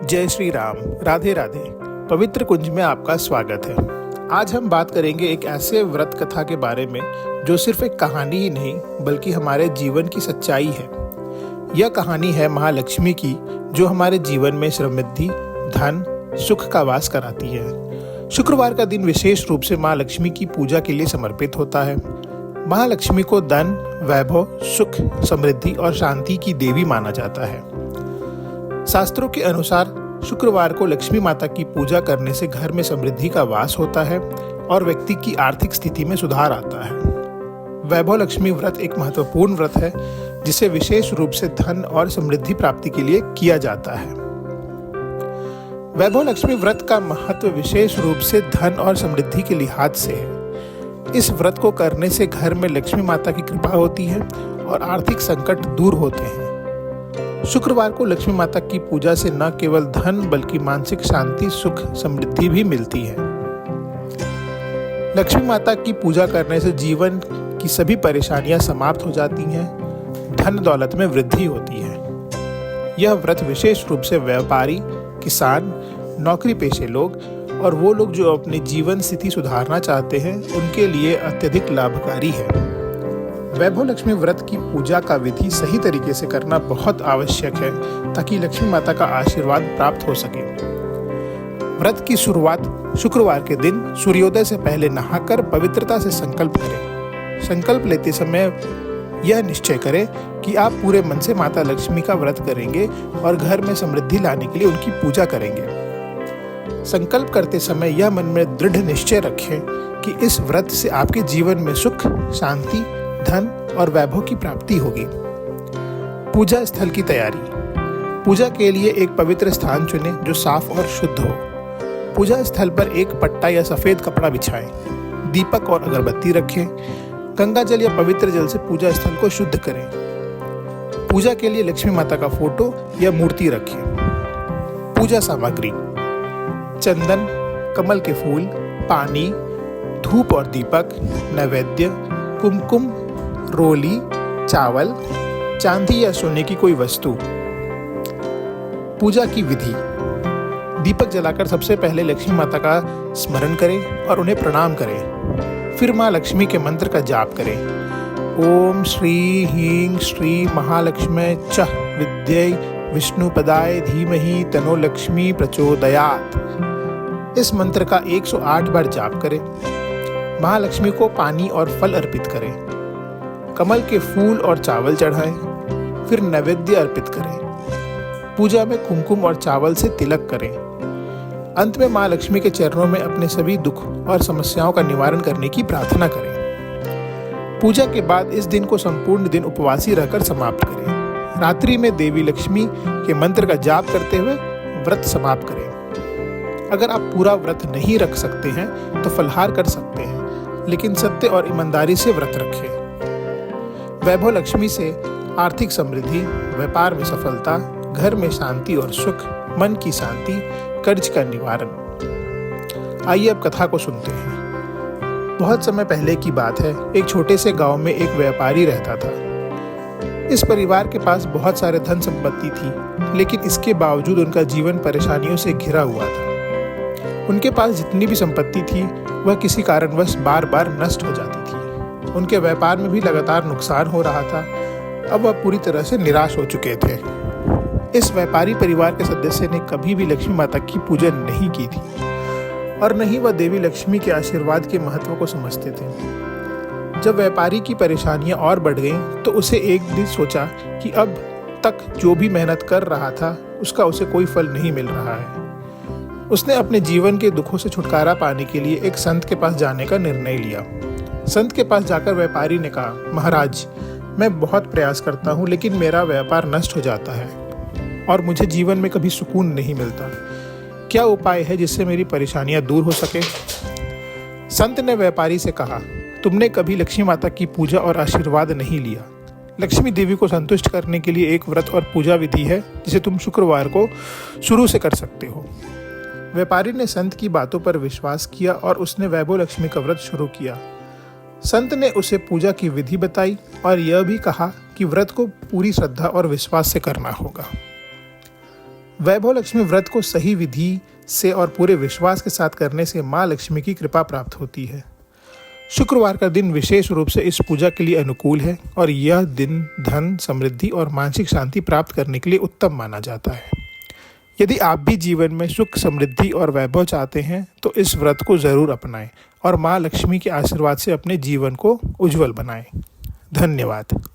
जय श्री राम। राधे राधे। पवित्र कुंज में आपका स्वागत है। आज हम बात करेंगे एक ऐसे व्रत कथा के बारे में जो सिर्फ एक कहानी ही नहीं बल्कि हमारे जीवन की सच्चाई है। यह कहानी है महालक्ष्मी की, जो हमारे जीवन में समृद्धि, धन, सुख का वास कराती है। शुक्रवार का दिन विशेष रूप से माँ लक्ष्मी की पूजा के लिए समर्पित होता है। महालक्ष्मी को धन, वैभव, सुख, समृद्धि और शांति की देवी माना जाता है। शास्त्रों के अनुसार शुक्रवार को लक्ष्मी माता की पूजा करने से घर में समृद्धि का वास होता है और व्यक्ति की आर्थिक स्थिति में सुधार आता है। वैभव लक्ष्मी व्रत एक महत्वपूर्ण व्रत है जिसे विशेष रूप से धन और समृद्धि प्राप्ति के लिए किया जाता है। वैभव लक्ष्मी व्रत का महत्व विशेष रूप से धन और समृद्धि के लिहाज से है। इस व्रत को करने से घर में लक्ष्मी माता की कृपा होती है और आर्थिक संकट दूर होते हैं। शुक्रवार को लक्ष्मी माता की पूजा से न केवल धन बल्कि मानसिक शांति, सुख, समृद्धि भी मिलती है। लक्ष्मी माता की पूजा करने से जीवन की सभी परेशानियां समाप्त हो जाती हैं, धन दौलत में वृद्धि होती है। यह व्रत विशेष रूप से व्यापारी, किसान, नौकरी पेशे लोग और वो लोग जो अपनी जीवन स्थिति सुधारना चाहते हैं उनके लिए अत्यधिक लाभकारी है। वैभव लक्ष्मी व्रत की पूजा का विधि सही तरीके से करना बहुत आवश्यक है ताकि लक्ष्मी माता का आशीर्वाद प्राप्त हो सके। व्रत की शुरुआत शुक्रवार के दिन सूर्योदय से पहले नहाकर पवित्रता से संकल्प करें। संकल्प लेते समय यह निश्चय करें कि आप पूरे मन से माता लक्ष्मी का व्रत करेंगे और घर में समृद्धि लाने के लिए उनकी पूजा करेंगे। संकल्प करते समय यह मन में दृढ़ निश्चय रखें कि इस व्रत से आपके जीवन में सुख, शांति, धन और वैभव की प्राप्ति होगी। पूजा स्थल की तैयारी। पूजा के लिए एक पवित्र स्थान चुनें जो साफ और शुद्ध हो। पूजा स्थल पर एक पट्टा या सफेद कपड़ा बिछाएं। दीपक और अगरबत्ती रखें। गंगा जल या पवित्र जल से पूजा स्थल को शुद्ध करें। पूजा के लिए लक्ष्मी माता का फोटो या मूर्ति रखें। पूजा सामग्री: चंदन, कमल के फूल, पानी, धूप और दीपक, नैवेद्य, कुमकुम, रोली, चावल, चांदी या सोने की कोई वस्तु। पूजा की विधि: दीपक जलाकर सबसे पहले लक्ष्मी माता का स्मरण करें और उन्हें प्रणाम करें। फिर माँ लक्ष्मी के मंत्र का जाप करें। ओम श्री ह्रीं श्री महालक्ष्मी च विद्यै विष्णुपदाय धीमहि तनो लक्ष्मी प्रचोदयात्। इस मंत्र का 108 बार जाप करें। महालक्ष्मी को पानी और फल अर्पित करें। कमल के फूल और चावल चढ़ाएं। फिर नैवेद्य अर्पित करें। पूजा में कुमकुम और चावल से तिलक करें। अंत में माँ लक्ष्मी के चरणों में अपने सभी दुख और समस्याओं का निवारण करने की प्रार्थना करें। पूजा के बाद इस दिन को संपूर्ण दिन उपवासी रहकर समाप्त करें। रात्रि में देवी लक्ष्मी के मंत्र का जाप करते हुए व्रत समाप्त करें। अगर आप पूरा व्रत नहीं रख सकते हैं तो फलाहार कर सकते हैं, लेकिन सत्य और ईमानदारी से व्रत रखें। वैभव लक्ष्मी से आर्थिक समृद्धि, व्यापार में सफलता, घर में शांति और सुख, मन की शांति, कर्ज का निवारण। आइए अब कथा को सुनते हैं। बहुत समय पहले की बात है। एक छोटे से गांव में एक व्यापारी रहता था। इस परिवार के पास बहुत सारे धन संपत्ति थी, लेकिन इसके बावजूद उनका जीवन परेशानियों से घिरा हुआ था। उनके पास जितनी भी संपत्ति थी वह किसी कारणवश बार बार नष्ट हो जाती थी। उनके व्यापार में भी लगातार नुकसान हो रहा था। अब वह पूरी तरह से निराश हो चुके थे। इस व्यापारी परिवार के सदस्य ने कभी भी लक्ष्मी माता की पूजा नहीं की थी और न ही वह देवी लक्ष्मी के आशीर्वाद के महत्व को समझते थे। जब व्यापारी की परेशानियां और बढ़ गईं, तो उसे एक दिन सोचा कि अब तक जो भी मेहनत कर रहा था उसका उसे कोई फल नहीं मिल रहा है। उसने अपने जीवन के दुखों से छुटकारा पाने के लिए एक संत के पास जाने का निर्णय लिया। संत के पास जाकर व्यापारी ने कहा, महाराज, मैं बहुत प्रयास करता हूँ लेकिन मेरा व्यापार नष्ट हो जाता है और मुझे जीवन में कभी सुकून नहीं मिलता। क्या उपाय है जिससे मेरी परेशानियां दूर हो सके? संत ने व्यापारी से कहा, तुमने कभी लक्ष्मी माता की पूजा और आशीर्वाद नहीं लिया। लक्ष्मी देवी को संतुष्ट करने के लिए एक व्रत और पूजा विधि है जिसे तुम शुक्रवार को शुरू से कर सकते हो। व्यापारी ने संत की बातों पर विश्वास किया और उसने वैभव लक्ष्मी का व्रत शुरू किया। संत ने उसे पूजा की विधि बताई और यह भी कहा कि व्रत को पूरी श्रद्धा और विश्वास से करना होगा। वैभव लक्ष्मी व्रत को सही विधि से और पूरे विश्वास के साथ करने से माँ लक्ष्मी की कृपा प्राप्त होती है। शुक्रवार का दिन विशेष रूप से इस पूजा के लिए अनुकूल है और यह दिन धन, समृद्धि और मानसिक शांति प्राप्त करने के लिए उत्तम माना जाता है। यदि आप भी जीवन में सुख, समृद्धि और वैभव चाहते हैं तो इस व्रत को जरूर अपनाएं और माँ लक्ष्मी के आशीर्वाद से अपने जीवन को उज्जवल बनाएं। धन्यवाद।